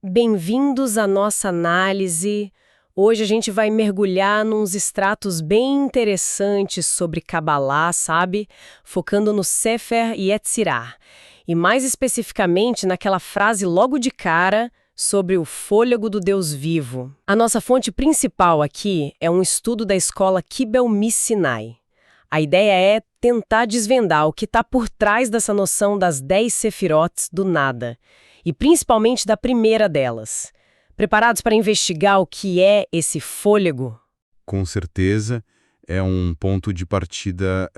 Bem-vindos à nossa análise. Hoje a gente vai mergulhar nos extratos bem interessantes sobre Kabbalah, sabe? Focando no Sefer Yetzirah. E mais especificamente naquela frase logo de cara sobre o fôlego do Deus vivo. A nossa fonte principal aqui é um estudo da escola Kibel Missinai. A ideia é tentar desvendar o que está por trás dessa noção das 10 sefirotes do nada, e principalmente da primeira delas. Preparados para investigar o que é esse fôlego? Com certeza, é um ponto de partida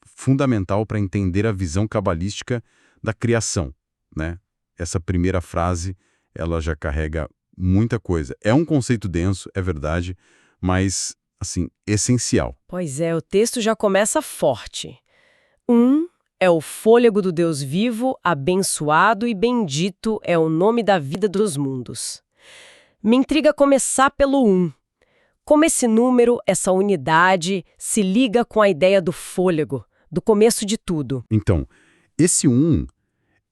fundamental para entender a visão cabalística da criação, né? Essa primeira frase, ela já carrega muita coisa. É um conceito denso, é verdade, mas, assim, essencial. Pois é, o texto já começa forte. É o fôlego do Deus vivo, abençoado e bendito é o nome da vida dos mundos. Me intriga começar pelo 1. Como esse número, essa unidade, se liga com a ideia do fôlego, do começo de tudo? Então, esse 1,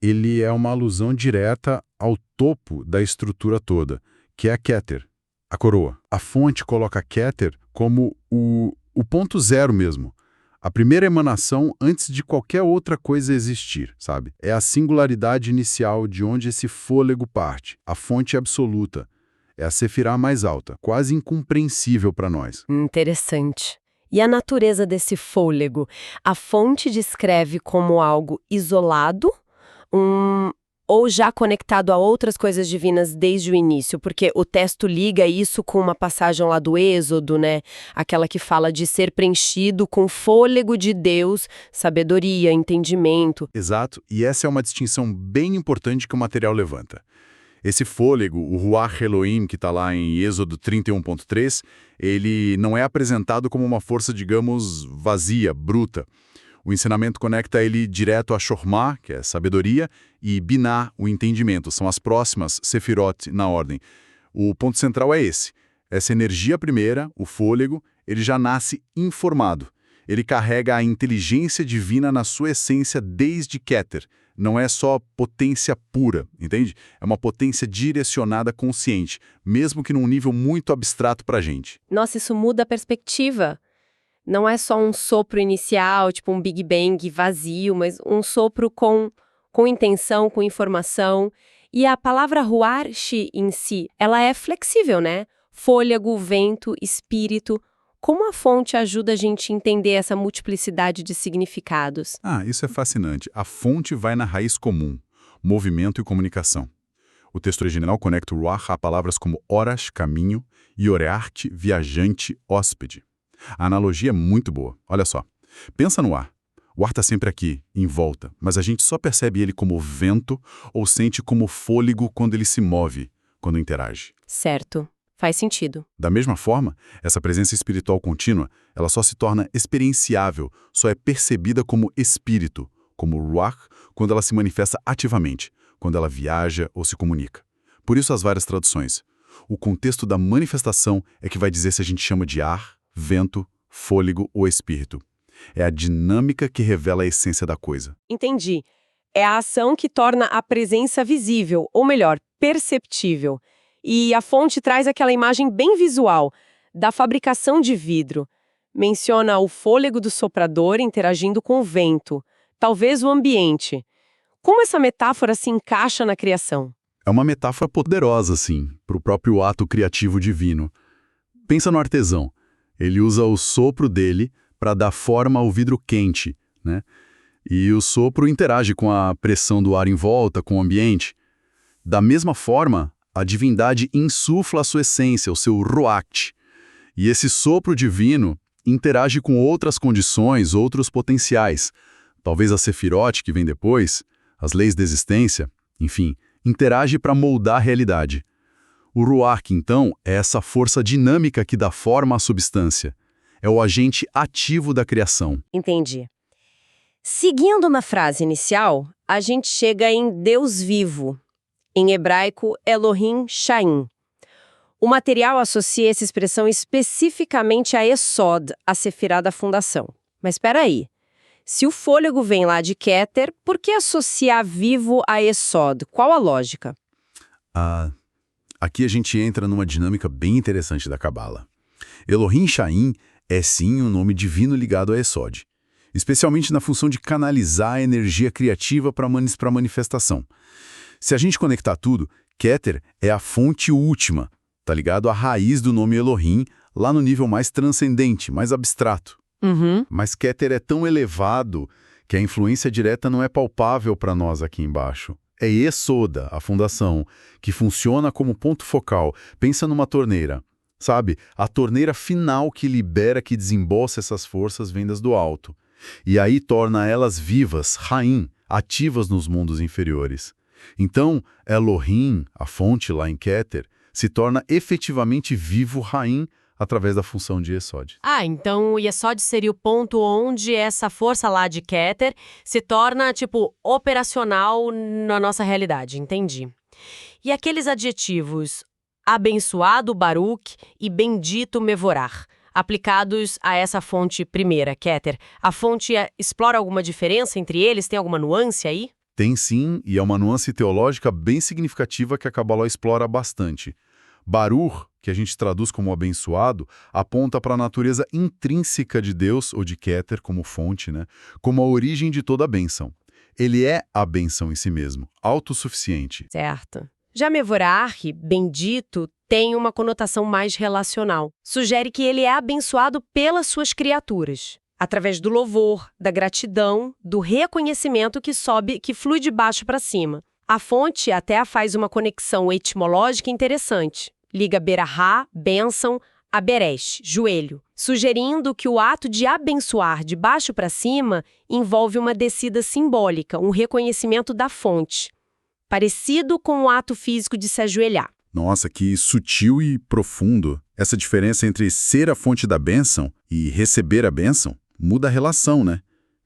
ele é uma alusão direta ao topo da estrutura toda, que é a Keter, a coroa. A fonte coloca a Keter como o ponto zero mesmo. A primeira emanação antes de qualquer outra coisa existir, sabe? É a singularidade inicial de onde esse fôlego parte, a fonte absoluta. É a sefirá mais alta, quase incompreensível para nós. Interessante. E a natureza desse fôlego? A fonte descreve como algo isolado, ou já conectado a outras coisas divinas desde o início? Porque o texto liga isso com uma passagem lá do Êxodo, né? Aquela que fala de ser preenchido com fôlego de Deus, sabedoria, entendimento. Exato, e essa é uma distinção bem importante que o material levanta. Esse fôlego, o Ruach Elohim, que está lá em Êxodo 31.3, ele não é apresentado como uma força, digamos, vazia, bruta. O ensinamento conecta ele direto a Shormá, que é sabedoria, e Biná, o entendimento. São as próximas Sefirot na ordem. O ponto central é esse. Essa energia primeira, o fôlego, ele já nasce informado. Ele carrega a inteligência divina na sua essência desde Keter. Não é só potência pura, entende? É uma potência direcionada consciente, mesmo que num nível muito abstrato para a gente. Nossa, isso muda a perspectiva. Não é só um sopro inicial, tipo um Big Bang vazio, mas um sopro com intenção, com informação. E a palavra ruach em si, ela é flexível, né? Fôlego, vento, espírito. Como a fonte ajuda a gente a entender essa multiplicidade de significados? Isso é fascinante. A fonte vai na raiz comum, movimento e comunicação. O texto original conecta o ruach a palavras como horas, caminho, e orearte, viajante, hóspede. A analogia é muito boa. Olha só. Pensa no ar. O ar está sempre aqui, em volta, mas a gente só percebe ele como vento ou sente como fôlego quando ele se move, quando interage. Certo. Faz sentido. Da mesma forma, essa presença espiritual contínua, ela só se torna experienciável, só é percebida como espírito, como ruach, quando ela se manifesta ativamente, quando ela viaja ou se comunica. Por isso as várias traduções. O contexto da manifestação é que vai dizer se a gente chama de ar, vento, fôlego ou espírito. É a dinâmica que revela a essência da coisa. Entendi. É a ação que torna a presença visível, ou melhor, perceptível. E a fonte traz aquela imagem bem visual, da fabricação de vidro. Menciona o fôlego do soprador interagindo com o vento, talvez o ambiente. Como essa metáfora se encaixa na criação? É uma metáfora poderosa, sim, para o próprio ato criativo divino. Pensa no artesão. Ele usa o sopro dele para dar forma ao vidro quente, né? E o sopro interage com a pressão do ar em volta, com o ambiente. Da mesma forma, a divindade insufla a sua essência, o seu ruach. E esse sopro divino interage com outras condições, outros potenciais. Talvez a Sefirot, que vem depois, as leis da existência, enfim, interage para moldar a realidade. O ruach, então, é essa força dinâmica que dá forma à substância. É o agente ativo da criação. Entendi. Seguindo uma frase inicial, a gente chega em Deus vivo. Em hebraico, Elohim Shaim. O material associa essa expressão especificamente a Esod, a sefirá da fundação. Mas espera aí. Se o fôlego vem lá de Keter, por que associar vivo a Esod? Qual a lógica? Aqui a gente entra numa dinâmica bem interessante da Cabala. Elohim Shaim é sim um nome divino ligado a Esod, especialmente na função de canalizar a energia criativa para manifestação. Se a gente conectar tudo, Keter é a fonte última, tá ligado à raiz do nome Elohim, lá no nível mais transcendente, mais abstrato. Uhum. Mas Keter é tão elevado que a influência direta não é palpável para nós aqui embaixo. É Yesoda, a fundação, que funciona como ponto focal. Pensa numa torneira. Sabe? A torneira final que libera, que desembolsa essas forças vindas do alto. E aí torna elas vivas, Raim, ativas nos mundos inferiores. Então, Elohim, a fonte lá em Keter, se torna efetivamente vivo Raim através da função de Yesod. Então o Yesod seria o ponto onde essa força lá de Keter se torna, operacional na nossa realidade, entendi. E aqueles adjetivos abençoado Baruch e bendito Mevorar, aplicados a essa fonte primeira, Keter, a fonte explora alguma diferença entre eles? Tem alguma nuance aí? Tem sim, e é uma nuance teológica bem significativa que a Kabbalah explora bastante. Baruch, que a gente traduz como abençoado, aponta para a natureza intrínseca de Deus, ou de Keter como fonte, como a origem de toda a bênção. Ele é a bênção em si mesmo, autossuficiente. Certo. Já Mevorar, bendito, tem uma conotação mais relacional. Sugere que ele é abençoado pelas suas criaturas, através do louvor, da gratidão, do reconhecimento que flui de baixo para cima. A fonte até faz uma conexão etimológica interessante. Liga Berahá, bênção, a Beresh, joelho, sugerindo que o ato de abençoar de baixo para cima envolve uma descida simbólica, um reconhecimento da fonte, parecido com o ato físico de se ajoelhar. Nossa, que sutil e profundo. Essa diferença entre ser a fonte da bênção e receber a bênção muda a relação,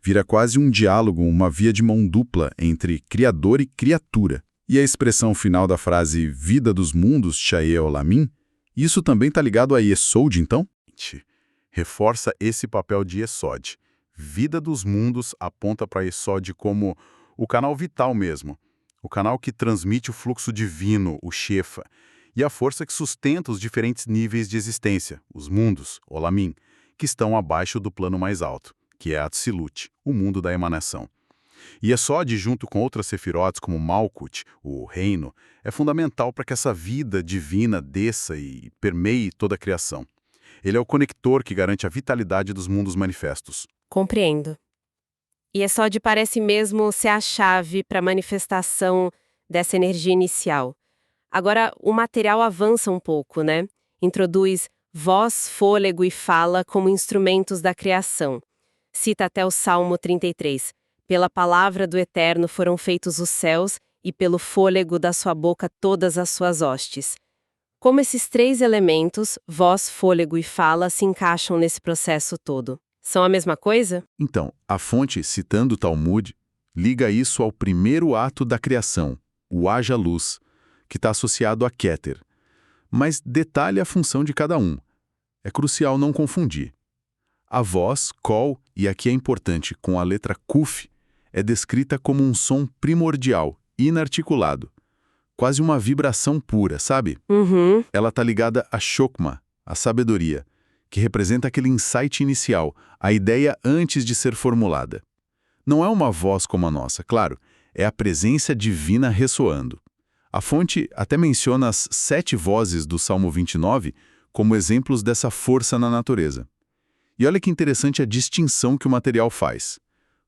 Vira quase um diálogo, uma via de mão dupla entre criador e criatura. E a expressão final da frase vida dos mundos, Shae Olamim, isso também está ligado a Yesod, então? Reforça esse papel de Yesod. Vida dos mundos aponta para Yesod como o canal vital mesmo, o canal que transmite o fluxo divino, o Shefa, e a força que sustenta os diferentes níveis de existência, os mundos, Olamim, que estão abaixo do plano mais alto, que é Atzilut, o mundo da emanação. E Yesod, junto com outras sefirotes como Malkut, o reino, é fundamental para que essa vida divina desça e permeie toda a criação. Ele é o conector que garante a vitalidade dos mundos manifestos. Compreendo. E Yesod parece mesmo ser a chave para a manifestação dessa energia inicial. Agora, o material avança um pouco, Introduz voz, fôlego e fala como instrumentos da criação. Cita até o Salmo 33. Pela palavra do Eterno foram feitos os céus, e pelo fôlego da sua boca todas as suas hostes. Como esses três elementos, voz, fôlego e fala, se encaixam nesse processo todo? São a mesma coisa? Então, a fonte, citando o Talmud, liga isso ao primeiro ato da criação, o haja luz, que está associado a Keter. Mas detalha a função de cada um. É crucial não confundir. A voz, Kol, e aqui é importante, com a letra Kuf, é descrita como um som primordial, inarticulado. Quase uma vibração pura, sabe? Uhum. Ela está ligada a Shokma, a sabedoria, que representa aquele insight inicial, a ideia antes de ser formulada. Não é uma voz como a nossa, claro, é a presença divina ressoando. A fonte até menciona as 7 vozes do Salmo 29 como exemplos dessa força na natureza. E olha que interessante a distinção que o material faz.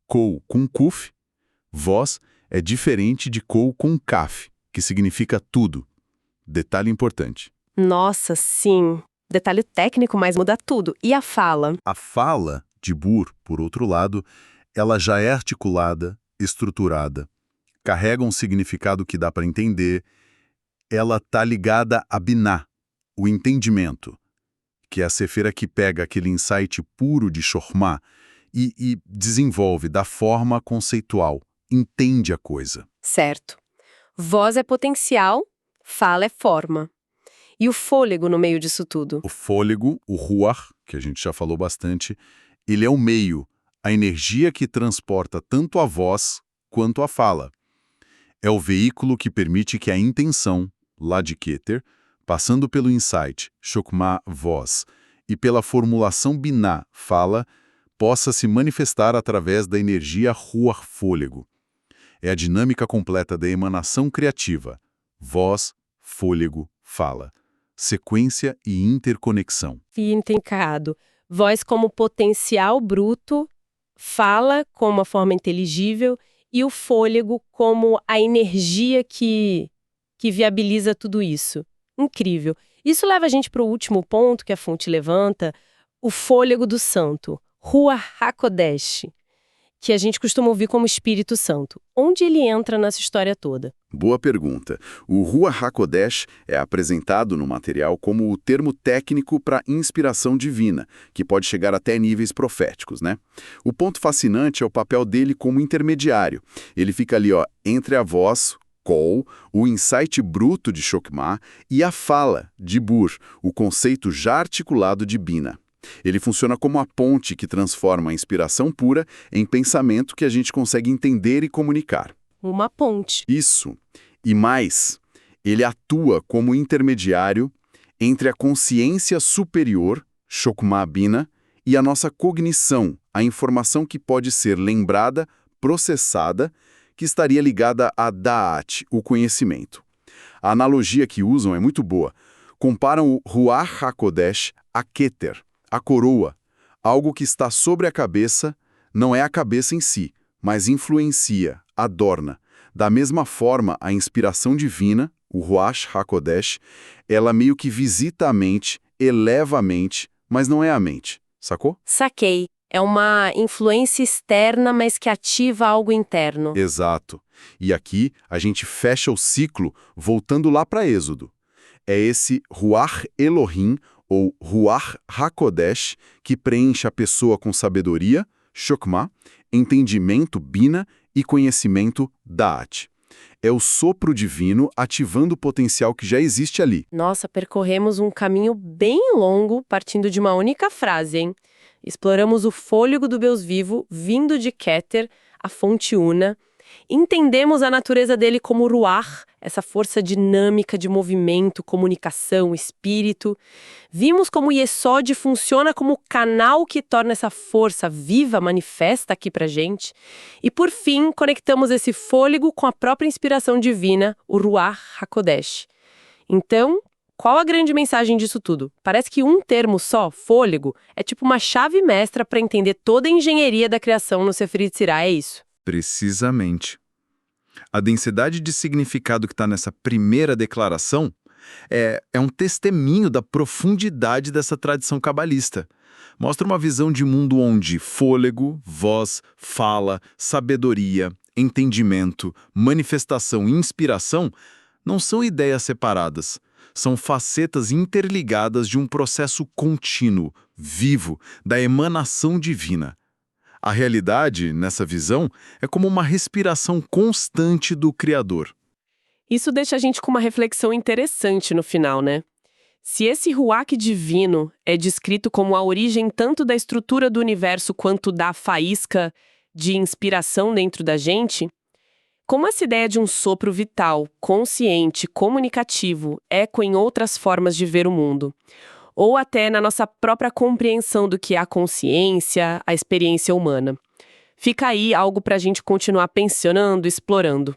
Kol com Kuf, voz, é diferente de Kol com Kaf, que significa tudo. Detalhe importante. Nossa, sim. Detalhe técnico, mas muda tudo. E a fala? A fala de Bur, por outro lado, ela já é articulada, estruturada, carrega um significado que dá para entender, ela está ligada a Binah, o entendimento, que é a sefira que pega aquele insight puro de Shormá e desenvolve da forma conceitual, entende a coisa. Certo. Voz é potencial, fala é forma. E o fôlego no meio disso tudo? O fôlego, o ruach, que a gente já falou bastante, ele é o meio, a energia que transporta tanto a voz quanto a fala. É o veículo que permite que a intenção, lá de Keter, passando pelo insight, Chokmah, voz, e pela formulação Binah, fala, possa se manifestar através da energia Ruach, fôlego. É a dinâmica completa da emanação criativa, voz, fôlego, fala, sequência e interconexão. Intrincado. Voz como potencial bruto, fala como a forma inteligível e o fôlego como a energia que viabiliza tudo isso. Incrível. Isso leva a gente para o último ponto que a fonte levanta, o fôlego do santo, Ruach HaKodesh, que a gente costuma ouvir como Espírito Santo. Onde ele entra nessa história toda? Boa pergunta. O Ruach HaKodesh é apresentado no material como o termo técnico para inspiração divina, que pode chegar até níveis proféticos, né? O ponto fascinante é o papel dele como intermediário. Ele fica ali, entre a voz, Kol, o insight bruto de Chokmah e a fala, de Bur, o conceito já articulado de Binah. Ele funciona como a ponte que transforma a inspiração pura em pensamento que a gente consegue entender e comunicar. Uma ponte. Isso. E mais, ele atua como intermediário entre a consciência superior, Chokmah Binah, e a nossa cognição, a informação que pode ser lembrada, processada, que estaria ligada a Da'at, o conhecimento. A analogia que usam é muito boa. Comparam o Ruach HaKodesh a Keter, a coroa, algo que está sobre a cabeça, não é a cabeça em si, mas influencia, adorna. Da mesma forma, a inspiração divina, o Ruach HaKodesh, ela meio que visita a mente, eleva a mente, mas não é a mente, sacou? Saquei. É uma influência externa, mas que ativa algo interno. Exato. E aqui a gente fecha o ciclo voltando lá para Êxodo. É esse Ruach Elohim, ou Ruach HaKodesh, que preenche a pessoa com sabedoria, Chokmah, entendimento, Binah, e conhecimento, Da'at. É o sopro divino ativando o potencial que já existe ali. Nossa, percorremos um caminho bem longo partindo de uma única frase, hein? Exploramos o fôlego do Deus vivo, vindo de Keter, a fonte una. Entendemos a natureza dele como Ruach, essa força dinâmica de movimento, comunicação, espírito. Vimos como Yesod funciona como canal que torna essa força viva, manifesta aqui pra gente. E por fim, conectamos esse fôlego com a própria inspiração divina, o Ruach HaKodesh. Então, qual a grande mensagem disso tudo? Parece que um termo só, fôlego, é tipo uma chave mestra para entender toda a engenharia da criação no Sefer Yetzirah, é isso? Precisamente. A densidade de significado que está nessa primeira declaração é um testemunho da profundidade dessa tradição cabalista. Mostra uma visão de mundo onde fôlego, voz, fala, sabedoria, entendimento, manifestação e inspiração não são ideias separadas. São facetas interligadas de um processo contínuo, vivo, da emanação divina. A realidade, nessa visão, é como uma respiração constante do Criador. Isso deixa a gente com uma reflexão interessante no final, né? Se esse Ruach divino é descrito como a origem tanto da estrutura do universo quanto da faísca de inspiração dentro da gente, como essa ideia de um sopro vital, consciente, comunicativo, eco em outras formas de ver o mundo, ou até na nossa própria compreensão do que é a consciência, a experiência humana. Fica aí algo para a gente continuar pensando, explorando.